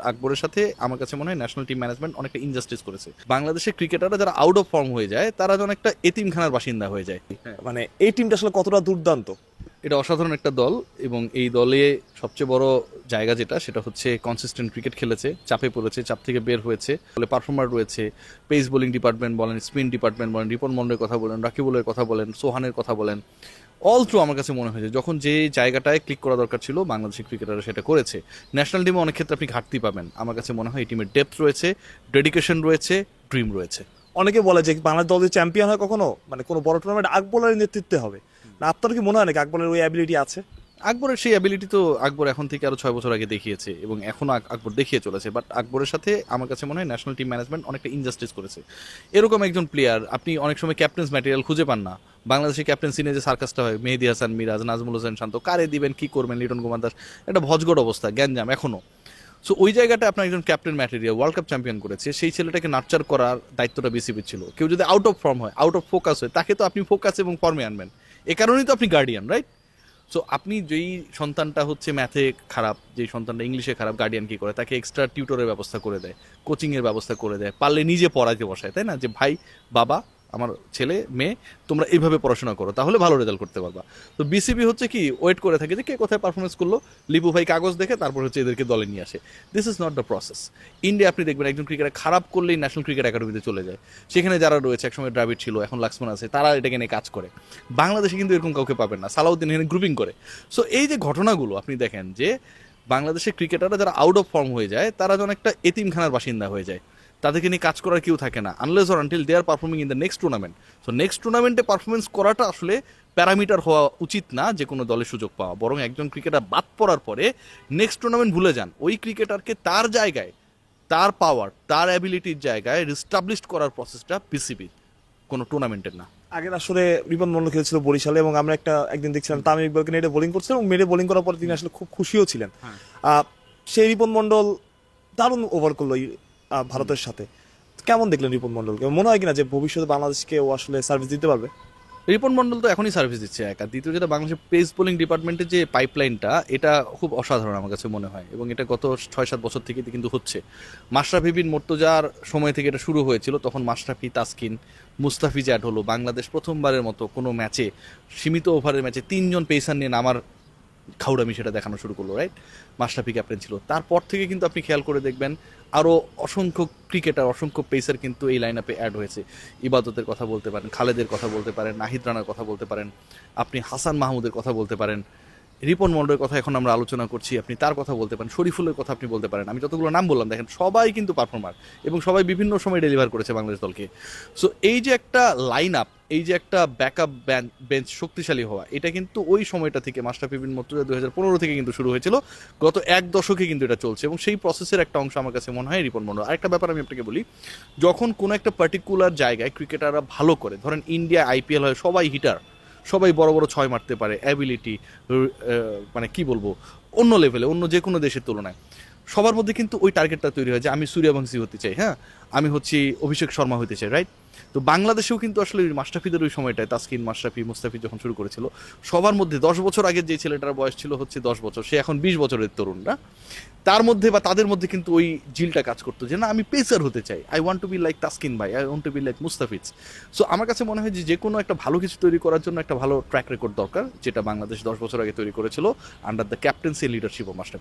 আকবরের সাথে আমার কাছে মনে হয় ন্যাশনাল টিম ম্যানেজমেন্ট অনেকটা ইনজাস্টিস করেছে। বাংলাদেশের ক্রিকেটাররা যারা আউট অফ ফর্ম হয়ে যায় তারা যেন একটা এতিমখানার বাসিন্দা হয়ে যায়। মানে এই টিমটা আসলে কতটা দুর্দান্ত। এটা অসাধারণ একটা দল, এবং এই দলে সবচেয়ে বড় জায়গা যেটা সেটা হচ্ছে কনসিস্টেন্ট ক্রিকেট খেলেছে, চাপে পড়েছে, চাপ থেকে বের হয়েছে, ফলে পারফর্মার রয়েছে। পেস বোলিং ডিপার্টমেন্ট বলেন, স্পিন ডিপার্টমেন্ট বলেন, রিপন মন্ডলের কথা বলেন, রাকিবুলের কথা বলেন, সোহানের কথা বলেন, অল থ্রু আমার কাছে মনে হয়েছে যখন যে জায়গাটায় ক্লিক করা দরকার ছিল বাংলাদেশের ক্রিকেটাররা সেটা করেছে। ন্যাশনাল টিমে অনেক ক্ষেত্রে আপনি ঘাটতি পাবেন, আমার কাছে মনে হয় এই টিমের ডেপথ রয়েছে, ডেডিকেশন রয়েছে, ড্রিম রয়েছে। অনেকে বলে যে বাংলাদেশ দল যদি চ্যাম্পিয়ন হয় কখনো, মানে কোনো বড় টুর্নামেন্ট আকবরের নেতৃত্বে হবে না, আপনার কি মনে হয় নাকি আকবরের ওই অ্যাবিলিটি আছে? আকবরের সেই অ্যাবিলিটি তো আকবর এখন থেকে আরো 6 বছর আগে দেখিয়েছে, এবং এখনো আকবর দেখিয়ে চলেছে। বাট আকবরের সাথে আমার কাছে মনে হয় ন্যাশনাল টিম ম্যানেজমেন্ট অনেকটা ইনজাস্টিস করেছে। এরকম একজন প্লেয়ার আপনি অনেক সময় ক্যাপ্টেন্স ম্যাটেরিয়াল খুঁজে পান না। বাংলাদেশের ক্যাপ্টেন্সি নিয়ে যে সার্কাসটা হয়, মেহেদী হাসান মিরাজ, নাজমুল হোসেন শান্ত, কারে দিবেন, কি করবেন, লিটন কুমার দাস, একটা ভজগড় অবস্থা, গ্যাঞ্জাম এখনো। সো ওই জায়গাটা আপনার একজন captain material, world cup champion করেছে, সেই ছেলেটাকে নার্চার করার দায়িত্বটা বিসিবির ছিল। কেউ যদি আউট অফ ফর্ম হয়, আউট অফ ফোকাস হয়, তাকে তো আপনি ফোকাস এবং ফর্মে আনবেন। এ কারণেই তো আপনি গার্ডিয়ান, রাইট? সো আপনি যেই সন্তানটা হচ্ছে ম্যাথে খারাপ, যেই সন্তানটা ইংলিশে খারাপ, গার্ডিয়ান কি করে, তাকে এক্সট্রা টিউটরের ব্যবস্থা করে দেয়, কোচিংয়ের ব্যবস্থা করে দেয়, পারলে নিজে পড়াতে বসায়, তাই না? যে ভাই, বাবা, আমার ছেলে মেয়ে, তোমরা এইভাবে পড়াশোনা করো, তাহলে ভালো রেজাল্ট করতে পারবা। তো বিসিবি হচ্ছে কি ওয়েট করে থাকে যে কে কোথায় পারফরমেন্স করলো, লিপু ভাই কাগজ দেখে তারপর হচ্ছে এদেরকে দলে নিয়ে আসে। This is not the process. India আপনি দেখবেন একজন ক্রিকেটার খারাপ করলেই ন্যাশনাল ক্রিকেট একাডেমিতে চলে যায়, সেখানে যারা রয়েছে, একসময় দ্রাবিড় ছিল, এখন লাক্সমান আছে, তারা এটাকে নিয়ে কাজ করে। বাংলাদেশে কিন্তু এরকম কাউকে পাবেন না, সালাউদ্দিন এখানে গ্রুপিং করে। সো এই যে ঘটনাগুলো আপনি দেখেন যে বাংলাদেশের ক্রিকেটাররা যারা আউট অফ ফর্ম হয়ে যায় তারা যেন একটা এতিমখানার বাসিন্দা হয়ে যায়, তাদেরকে নিয়ে কাজ করার কেউ থাকে না, unless or until they are performing in the next tournament. So next টুর্নামেন্টে পারফরমেন্স করাটা আসলে প্যারামিটার হওয়া উচিত না যে কোনো দলে সুযোগ পাওয়া, বরং একজন ক্রিকেটার বাদ পড়ার পরে নেক্সট টুর্নামেন্ট ভুলে যান, ওই ক্রিকেটারকে তার জায়গায়, তার পাওয়ার, তার অ্যাবিলিটির জায়গায় রিস্টাবলিশ করার প্রসেসটা পিসিবি, কোনো টুর্নামেন্টের না। আগের আসলে রিপন মন্ডল খেলছিল বরিশালে, এবং আমরা একদিন দেখছিলাম তামিম ইকবালকে নেটে বোলিং করছিলেন, এবং মেরে বোলিং করার পরে তিনি আসলে খুব খুশিও ছিলেন। সেই রিপন মন্ডল দারুণ ওভার করলো ভারতের সাথে। কেমন দেখলেন রিপন মন্ডলকে? মনে হয় কিনা যে ভবিষ্যতে বাংলাদেশকে ও আসলে সার্ভিস দিতে পারবে? রিপন মন্ডল তো এখনই সার্ভিস দিচ্ছে একা। দ্বিতীয় যেটা, বাংলাদেশের পেস বোলিং ডিপার্টমেন্টের যে পাইপলাইনটা, এটা খুব অসাধারণ আমার কাছে মনে হয়, এবং এটা গত 6-7 বছর থেকে কিন্তু হচ্ছে। মাশরাফি বিন মুর্তজার সময় থেকে এটা শুরু হয়েছিল, তখন মাশরাফি, তাসকিন, মুস্তাফিজ অ্যাড হলো। বাংলাদেশ প্রথমবারের মতো কোনো ম্যাচে, সীমিত ওভারের ম্যাচে 3জন পেসার নিয়ে নামার খাউড়ামি সেটা দেখানো শুরু করলো, রাইট? মাশরাফি ক্যাপ্টেন ছিল। তারপর থেকে কিন্তু আপনি খেয়াল করে দেখবেন আরও অসংখ্য ক্রিকেটার, অসংখ্য পেসার কিন্তু এই লাইন আপে অ্যাড হয়েছে। ইবাদতের কথা বলতে পারেন, খালেদের কথা বলতে পারেন, নাহিদ রানার কথা বলতে পারেন, আপনি হাসান মাহমুদের কথা বলতে পারেন, রিপন মন্ডলের কথা এখন আমরা আলোচনা করছি, আপনি তার কথা বলতে পারেন, শরীফুলের কথা আপনি বলতে পারেন। আমি যতগুলো নাম বললাম, দেখেন সবাই কিন্তু পারফর্মার, এবং সবাই বিভিন্ন সময় ডেলিভার করেছে বাংলাদেশ দলকে। সো এই যে একটা লাইন আপ, এই যে একটা ব্যাকআপ বেঞ্চ শক্তিশালী হওয়া, এটা কিন্তু ওই সময়টা থেকে, মাশরাফি বিন মুর্তজা 2015 থেকে কিন্তু শুরু হয়েছিল, গত 1 দশকে কিন্তু এটা চলছে, এবং সেই প্রসেসের একটা অংশ আমার কাছে মনে হয় রিপন মন্ডল। আরেকটা ব্যাপার আমি আপনাকে বলি, যখন কোনো একটা পার্টিকুলার জায়গায় ক্রিকেটাররা ভালো করে, ধরেন ইন্ডিয়া আইপিএল হয়, সবাই হিটার, সবাই বড় বড় ছয় মারতে পারে, অ্যাবিলিটি, মানে কি বলবো, অন্য লেভেলে, অন্য যে কোনো দেশের তুলনায় সবার মধ্যে কিন্তু ওই টার্গেটটা তৈরি হয় যে আমি সূর্যবংশী হতে চাই, হ্যাঁ, আমি হচ্ছি অভিষেক শর্মা হতে চাই, রাইট? তো বাংলাদেশেও কিন্তু আসলে মাশরাফিদের ওই সময়টায়, তাসকিন, মাশরাফি, মুস্তাফি যখন শুরু করেছিল, সবার মধ্যে 10 বছর আগের যে ছেলেটার বয়স ছিল হচ্ছে 10 বছর, সে এখন 20 বছরের তরুণরা, তার মধ্যে বা তাদের মধ্যে কিন্তু ওই জিলটা কাজ করতো যে না, আমি পেসার হতে চাই, I want to be like Taskin ভাই, I want to be like Mustafiz. So আমার কাছে মনে হয় যে কোনো একটা ভালো কিছু তৈরি করার জন্য একটা ভালো ট্র্যাক রেকর্ড দরকার, যেটা বাংলাদেশ 10 বছর আগে তৈরি করেছিল under the captaincy leadership of Mashrafe.